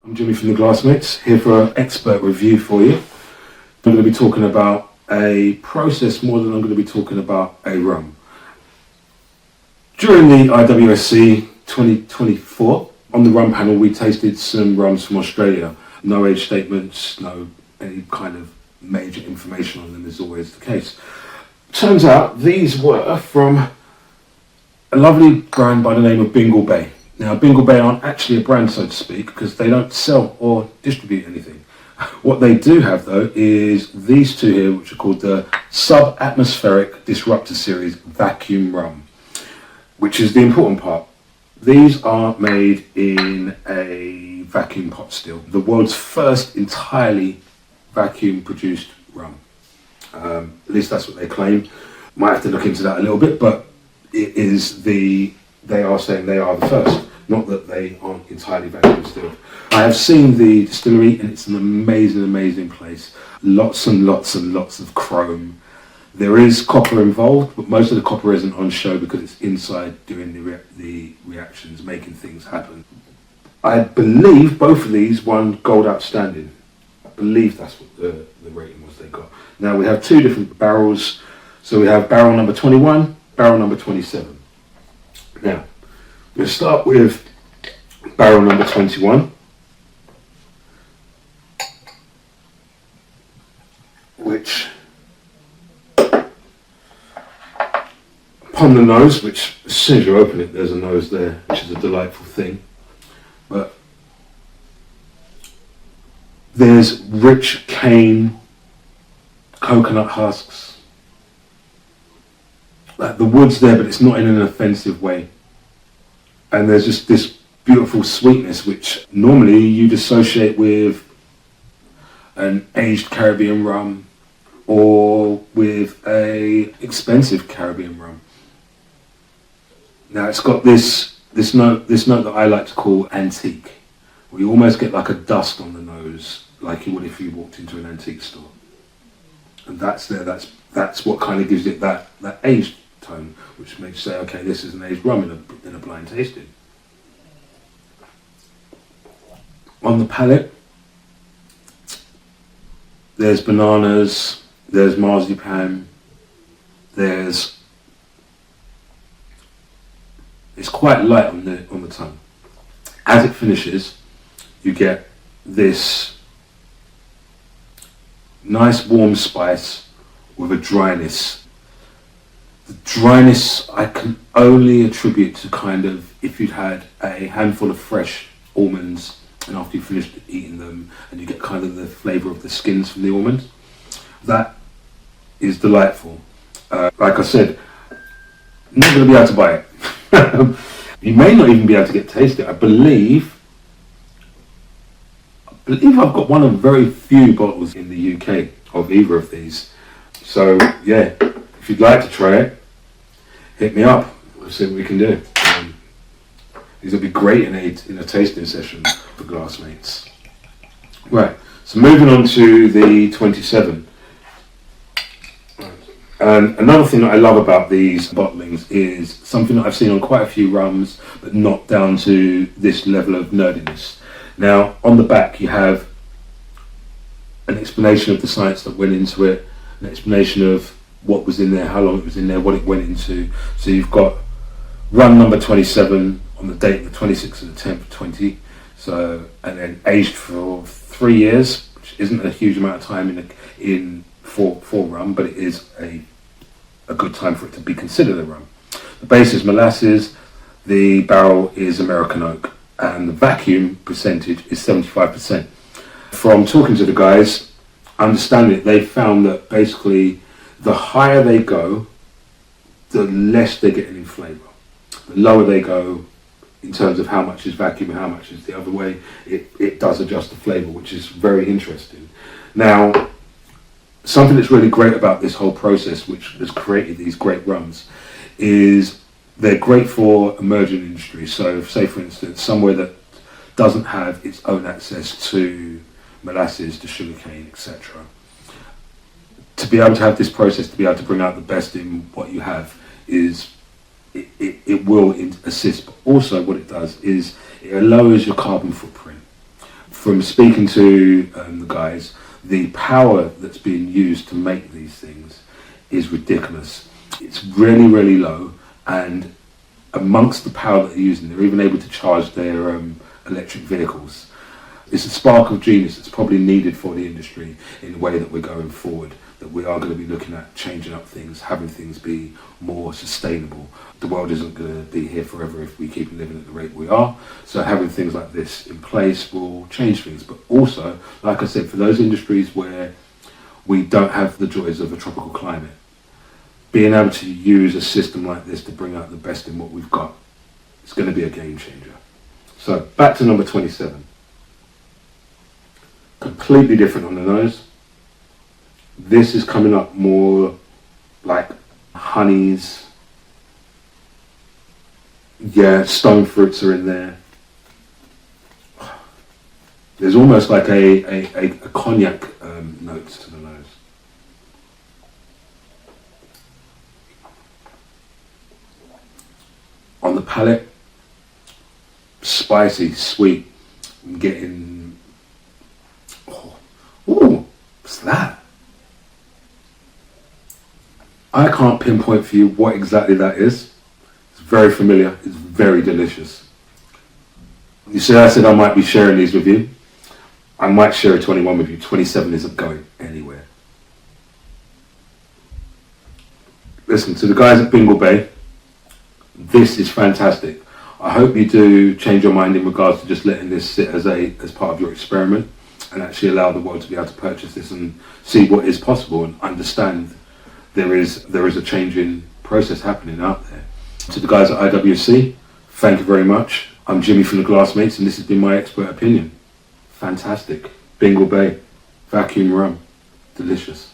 I'm Jimmy from the Glassmates, here for an expert review for you. I'm going to be talking about a process more than I'm going to be talking about a rum. During the IWSC 2024, on the rum panel we tasted some rums from Australia. No age statements, no any kind of major information on them is always the case. Turns out these were from a lovely brand by the name of Bingil Bay. Now, Bingil Bay aren't actually a brand, so to speak, because they don't sell or distribute anything. What they do have, though, is these two here, which are called the Sub-Atmospheric Disruptor Series Vacuum Rum, which is the important part. These are made in a vacuum pot still, the world's first entirely vacuum-produced rum. At least that's what they claim. Might have to look into that a little bit, but they are saying they are the first. Not that they aren't entirely vacuum distilled. I have seen the distillery and it's an amazing, amazing place. Lots and lots and lots of chrome. There is copper involved, but most of the copper isn't on show because it's inside doing the reactions, making things happen. I believe both of these won Gold Outstanding. I believe that's what the rating was they got. Now we have two different barrels. So we have barrel number 21, barrel number 27. Now, we'll start with barrel number 21, which, upon the nose, which as soon as you open it, there's a nose there, which is a delightful thing. But there's rich cane, coconut husks. Like the wood's there, but it's not in an offensive way. And there's just this beautiful sweetness, which normally you'd associate with an aged Caribbean rum or with a expensive Caribbean rum. Now it's got this note that I like to call antique, where you almost get like a dust on the nose, like you would if you walked into an antique store. And that's what kind of gives it that aged tone, which makes you say, okay, this is an aged rum in a blind tasting. On the palate, there's bananas, there's marzipan, it's quite light on the tongue. As it finishes, you get this nice warm spice with a dryness. The dryness I can only attribute to kind of if you'd had a handful of fresh almonds and after you finished eating them and you get kind of the flavour of the skins from the almonds. That is delightful. Like I said, not going to be able to buy it. You may not even be able to get to taste it. I believe I've got one of very few bottles in the UK of either of these. So yeah, if you'd like to try it, hit me up. We'll see what we can do. These will be great in a tasting session for Glassmates. Right, so moving on to the 27. And another thing that I love about these bottlings is something that I've seen on quite a few rums, but not down to this level of nerdiness. Now, on the back you have an explanation of the science that went into it, an explanation of what was in there, how long it was in there, what it went into. So you've got rum number 27 on the date the 26th of the 10th, 20. So, and then aged for 3 years, which isn't a huge amount of time for rum, but it is a good time for it to be considered a rum. The base is molasses, the barrel is American oak, and the vacuum percentage is 75%. From talking to the guys, understanding it, they found that basically the higher they go, the less they get in flavour. The lower they go in terms of how much is vacuum and how much is the other way, it does adjust the flavour, which is very interesting. Now, something that's really great about this whole process, which has created these great rums, is they're great for emerging industries. So, say for instance, somewhere that doesn't have its own access to molasses, to sugarcane, etc. To be able to have this process, to be able to bring out the best in what you have, is it will assist. But also, what it does is it lowers your carbon footprint. from speaking to the guys, the power that's being used to make these things is ridiculous. It's really, really low, and amongst the power that they're using, they're even able to charge their electric vehicles. It's a spark of genius that's probably needed for the industry in the way that we're going forward, that we are going to be looking at changing up things, having things be more sustainable. The world isn't going to be here forever if we keep living at the rate we are, so having things like this in place will change things. But also, like I said, for those industries where we don't have the joys of a tropical climate, being able to use a system like this to bring out the best in what we've got, it's going to be a game changer. So back to number 27. Completely different on the nose. This is coming up more like honeys. Yeah, stone fruits are in there. There's almost like a cognac note to the nose. On the palate, spicy, sweet. I'm getting... Oh, what's that? I can't pinpoint for you what exactly that is. It's very familiar. It's very delicious. You see, I said I might be sharing these with you. I might share a 21 with you. 27 isn't going anywhere. Listen, to the guys at Bingil Bay, this is fantastic. I hope you do change your mind in regards to just letting this sit as part of your experiment and actually allow the world to be able to purchase this and see what is possible and understand there is a changing process happening out there. To the guys at IWSC, thank you very much. I'm Jimmy from the Glassmates, and this has been my expert opinion. Fantastic. Bingil Bay, vacuum rum, delicious.